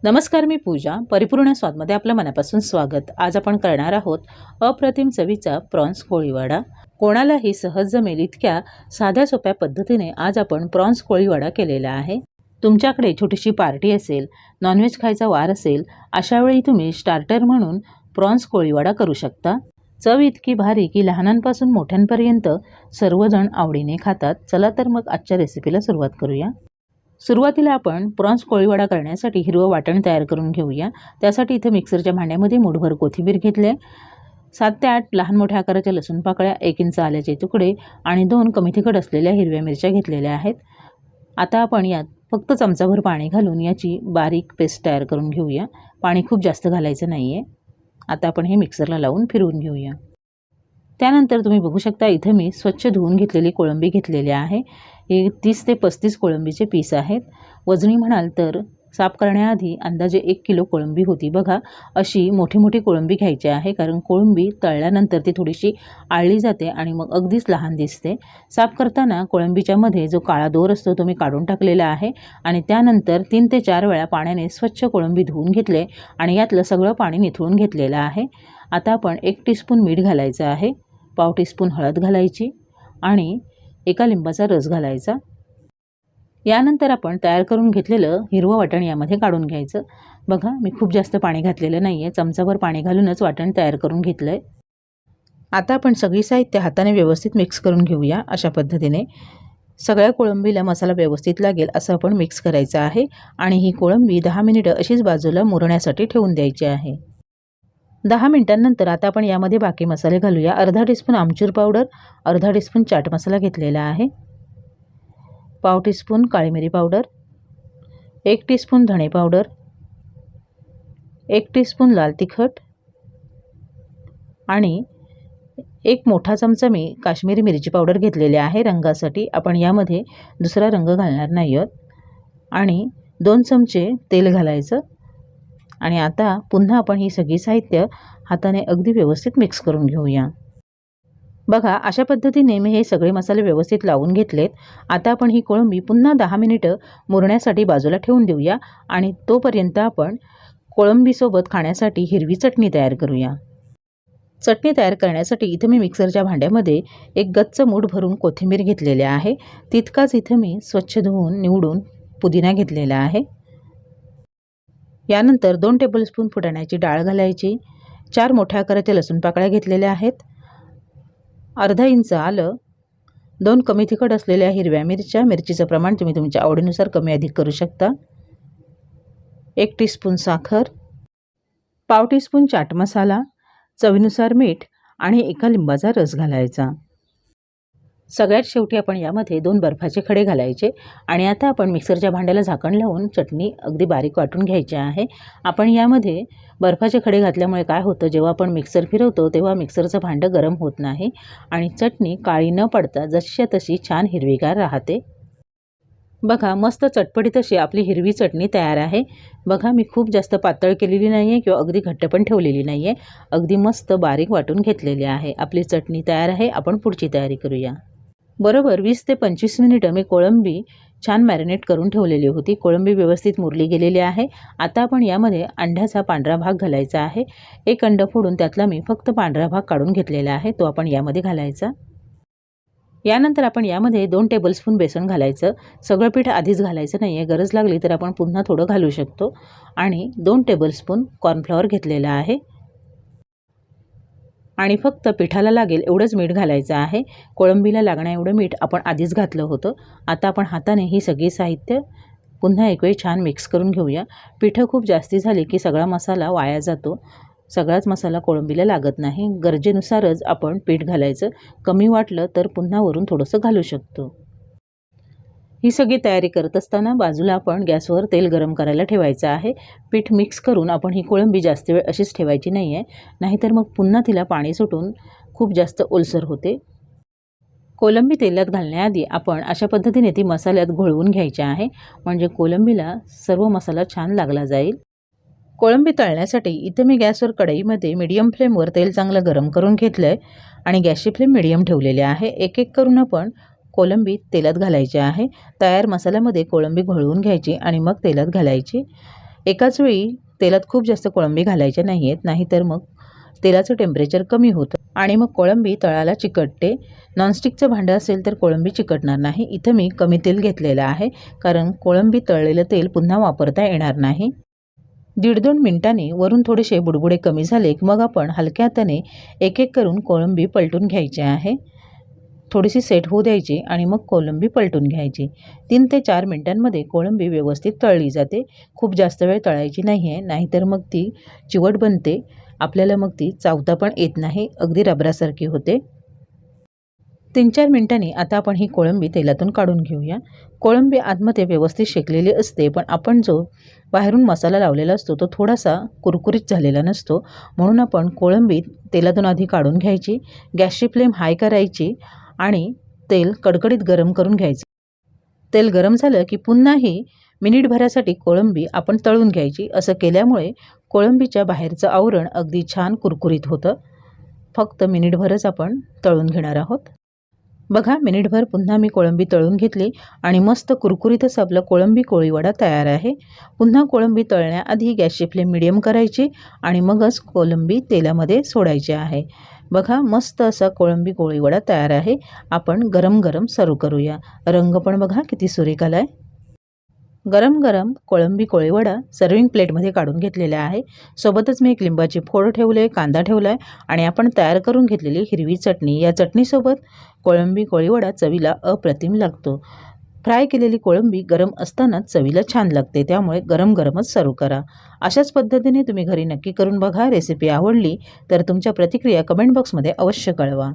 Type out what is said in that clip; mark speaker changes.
Speaker 1: नमस्कार, मी पूजा. परिपूर्ण स्वादमध्ये आपलं मनापासून स्वागत. आज आपण करणार आहोत अप्रतिम चवीचा प्रॉन्स कोळीवाडा. कोणालाही सहज जमेल इतक्या साध्या सोप्या पद्धतीने आज आपण प्रॉन्स कोळीवाडा केलेला आहे. तुमच्याकडे छोटीशी पार्टी असेल, नॉनव्हेज खायचा वार असेल, अशा वेळी तुम्ही स्टार्टर म्हणून प्रॉन्स कोळीवाडा करू शकता. चव इतकी भारी की लहानांपासून मोठ्यांपर्यंत सर्वजण आवडीने खातात. चला तर मग आजच्या रेसिपीला सुरुवात करूया. सुरुवातीला आपण प्रॉन्स कोळीवाडा करण्यासाठी हिरवं वाटण तयार करून घेऊया. त्यासाठी इथे मिक्सरच्या भांड्यामध्ये मूठभर कोथिंबीर घेतली आहे, 7 ते 8 लहान मोठ्या आकाराच्या लसूण पाकळ्या, 1 इंच आल्याचे तुकडे आणि 2 कमी तिखट असलेल्या हिरव्या मिरच्या घेतलेल्या आहेत. आता आपण यात फक्त चमचाभर पाणी घालून याची बारीक पेस्ट तयार करून घेऊया. पाणी खूप जास्त घालायचं नाही आहे. आता आपण हे मिक्सरला लावून फिरवून घेऊया. त्यानंतर तुम्ही बघू शकता इथे मी स्वच्छ धुवून घेतलेली कोळंबी घेतलेली आहे. हे 30 ते 35 कोळंबीचे पीस आहेत. वजनी म्हणाल तर साफ करण्याआधी अंदाजे 1 किलो कोळंबी होती. बघा, अशी मोठी मोठी कोळंबी घ्यायची आहे, कारण कोळंबी तळल्यानंतर ती थोडीशी आळली जाते आणि मग अगदीच लहान दिसते. साफ करताना कोळंबीच्या मध्ये जो काळा दोर असतो तो मी काढून टाकलेला आहे आणि त्यानंतर 3 ते 4 वेळा पाण्याने स्वच्छ कोळंबी धुवून घेतले आणि यातलं सगळं पाणी निथळून घेतलेलं आहे. आता आपण 1 टीस्पून मीठ घालायचं आहे, पाव टीस्पून हळद घालायची आणि 1 लिंबाचा रस घालायचा. यानंतर आपण तयार करून घेतलेलं हिरवं वाटण यामध्ये काढून घ्यायचं. बघा, मी खूप जास्त पाणी घातलेलं नाही आहे, चमचाभर पाणी घालूनच वाटण तयार करून घेतलं आहे. आता आपण सगळी साहित्य हाताने व्यवस्थित मिक्स करून घेऊया. अशा पद्धतीने सगळ्या कोळंबीला मसाला व्यवस्थित लागेल असं आपण मिक्स करायचं आहे आणि ही कोळंबी 10 मिनिटं अशीच बाजूला मुरण्यासाठी ठेवून द्यायची आहे. 10 मिनिटांनंतर आता आपण यामध्ये बाकी मसाले घालूया. अर्धा टीस्पून आमचूर पावडर, अर्धा टीस्पून चाट मसाला घेतलेला आहे, पाव टीस्पून काळी मिरी पावडर, 1 टीस्पून धणे पावडर, 1 टीस्पून लाल तिखट आणि 1 मोठा चमचा मी काश्मीरी मिरची पावडर घेतलेली आहे रंगासाठी. आपण यामध्ये दुसरा रंग घालणार नाही आहोत. आणि 2 चमचे तेल घालायचं आणि आता पुन्हा आपण ही सगळी साहित्य हाताने अगदी व्यवस्थित मिक्स करून घेऊया. बघा, अशा पद्धतीने मी हे सगळे मसाले व्यवस्थित लावून घेतलेत. आता आपण ही कोळंबी पुन्हा 10 मिनिटं मुरण्यासाठी बाजूला ठेवून देऊया आणि तोपर्यंत आपण कोळंबीसोबत खाण्यासाठी हिरवी चटणी तयार करूया. चटणी तयार करण्यासाठी इथे मी मिक्सरच्या भांड्यामध्ये 1 गच्च मूठ भरून कोथिंबीर घेतलेली आहे. तितकाच इथे मी स्वच्छ धुवून निवडून पुदिना घेतलेला आहे. यानंतर 2 टेबलस्पून फुटाण्याची डाळ घालायची, 4 मोठ्या आकाराच्या लसूण पाकळ्या घेतलेल्या आहेत, अर्धा इंच आलं, 2 कमी तिखट असलेल्या हिरव्या मिरच्या, मिरचीचं प्रमाण तुम्ही तुमच्या आवडीनुसार कमी अधिक करू शकता, 1 टीस्पून साखर, पाव टीस्पून चाट मसाला, चवीनुसार मीठ आणि 1 लिंबाचा रस घालायचा. सगळ्यात शेवटी आपण यामध्ये 2 बर्फाचे खडे घालायचे आणि आता आपण मिक्सरच्या भांड्याला झाकण लावून चटणी अगदी बारीक वाटून घ्यायची आहे. आपण यामध्ये बर्फाचे खडे घातल्यामुळे काय होतं, जेव्हा आपण मिक्सर फिरवतो तेव्हा मिक्सरचं भांडं गरम होत नाही आणि चटणी काळी न पडता जशीच्या तशी छान हिरवीगार राहते. बघा, मस्त चटपटीत अशी आपली हिरवी चटणी तयार आहे. बघा, मी खूप जास्त पातळ केलेली नाही आहे किंवा अगदी घट्ट पण ठेवलेली नाही आहे, अगदी मस्त बारीक वाटून घेतलेली आहे. आपली चटणी तयार आहे. आपण पुढची तयारी करूया. बरोबर 20 ते 25 मिनिटं मी कोळंबी छान मॅरिनेट करून ठेवलेली होती. कोळंबी व्यवस्थित मुरली गेलेली आहे. आता आपण यामध्ये अंड्याचा पांढरा भाग घालायचा आहे. 1 अंड फोडून त्यातला मी फक्त पांढरा भाग काढून घेतलेला आहे, तो आपण यामध्ये घालायचा. यानंतर आपण यामध्ये 2 टेबलस्पून बेसन घालायचं. सगळं पीठ आधीच घालायचं नाही आहे, गरज लागली तर आपण पुन्हा थोडं घालू शकतो. आणि 2 टेबलस्पून कॉर्नफ्लॉवर घेतलेला आहे आणि फक्त पिठाला लागेल एवढंच मीठ घालायचं आहे. कोळंबीला लागण्या एवढं मीठ आपण आधीच घातलं होतं. आता आपण हाताने ही सगळी साहित्य पुन्हा एक वेळ छान मिक्स करून घेऊया. पिठं खूप जास्ती झाली की सगळा मसाला वाया जातो. सगळाच मसाला कोळंबीला लागत नाही. गरजेनुसारच आपण पीठ घालायचं. कमी वाटलं तर पुन्हा वरून थोडंसं घालू शकतो. ही सगळी तयारी करत असताना बाजूला आपण गॅसवर तेल गरम करायला ठेवायचं आहे. पीठ मिक्स करून आपण ही कोळंबी जास्त वेळ अशीच ठेवायची नाही आहे, नाहीतर मग पुन्हा तिला पाणी सुटून खूप जास्त ओलसर होते. कोळंबी तेलात घालण्याआधी आपण अशा पद्धतीने ती मसाल्यात घोळवून घ्यायची आहे, म्हणजे कोळंबीला सर्व मसाला छान लागला जाईल. कोळंबी तळण्यासाठी इथे मी गॅसवर कढईमध्ये मीडियम फ्लेमवर तेल चांगलं गरम करून घेतलं आहे आणि गॅसची फ्लेम मीडियम ठेवलेली आहे. एक एक करून आपण कोळंबी तेलात घालायची आहे. तयार मसाल्यामध्ये कोळंबी घोळवून घ्यायची आणि मग तेलात घालायची. एकाच वेळी तेलात खूप जास्त कोळंबी घालायच्या नाही आहेत, नाहीतर मग तेलाचं टेम्परेचर कमी होतं आणि मग कोळंबी तळाला चिकटते. नॉनस्टिकचं भांडं असेल तर कोळंबी चिकटणार नाही. इथं मी कमी तेल घेतलेलं आहे, कारण कोळंबी तळलेलं तेल पुन्हा वापरता येणार नाही. 1.5-2 मिनिटांनी वरून थोडेसे बुडबुडे कमी झाले की मग आपण हलक्या हाताने एक एक करून कोळंबी पलटून घ्यायची आहे. थोडीशी सेट होऊ द्यायची आणि मग कोळंबी पलटून घ्यायची. 3 ते 4 मिनिटांमध्ये कोळंबी व्यवस्थित तळली जाते. खूप जास्त वेळ तळायची नाही आहे, नाहीतर मग ती चिवट बनते. आपल्याला मग ती चावता पण येत नाही, अगदी रबरासारखी होते. 3-4 मिनिटांनी आता आपण ही कोळंबी तेलातून काढून घेऊया. कोळंबी आतमध्ये व्यवस्थित शेकलेली असते, पण आपण जो बाहेरून मसाला लावलेला असतो तो थोडासा कुरकुरीत झालेला नसतो. म्हणून आपण कोळंबी तेलातून आधी काढून घ्यायची, गॅसची फ्लेम हाय करायची आणि तेल कडकडीत गरम करून घ्यायचं. तेल गरम झालं की पुन्हाही मिनिटभरासाठी कोळंबी आपण तळून घ्यायची. असं केल्यामुळे कोळंबीच्या बाहेरचं आवरण अगदी छान कुरकुरीत होतं. फक्त मिनिटभरच आपण तळून घेणार आहोत. बघा, मिनिटभर पुन्हा मी कोळंबी तळून घेतली आणि मस्त कुरकुरीतच आपलं कोळंबी कोळीवडा तयार आहे. पुन्हा कोळंबी तळण्याआधी गॅसची फ्लेम मिडियम करायची आणि मगच कोळंबी तेलामध्ये सोडायची आहे. बघा, मस्त असा कोळंबी कोळीवडा तयार आहे. आपण गरम गरम सर्व करूया. रंग पण बघा किती सुरेख आलाय. गरम गरम कोळंबी कोळीवडा सर्विंग प्लेटमध्ये काढून घेतलेला आहे. सोबतच मी एक लिंबाची फोड ठेवले, कांदा ठेवला आहे आणि आपण तयार करून घेतलेली हिरवी चटणी. या चटणीसोबत कोळंबी कोळीवडा चवीला अप्रतिम लागतो. फ्राय केलेली कोळंबी गरम असतानाच चवीला छान लागते, त्यामुळे गरम गरमच सर्व करा. अशाच पद्धतीने तुम्ही घरी नक्की करून बघा. रेसिपी आवडली तर तुमच्या प्रतिक्रिया कमेंट बॉक्समध्ये अवश्य कळवा.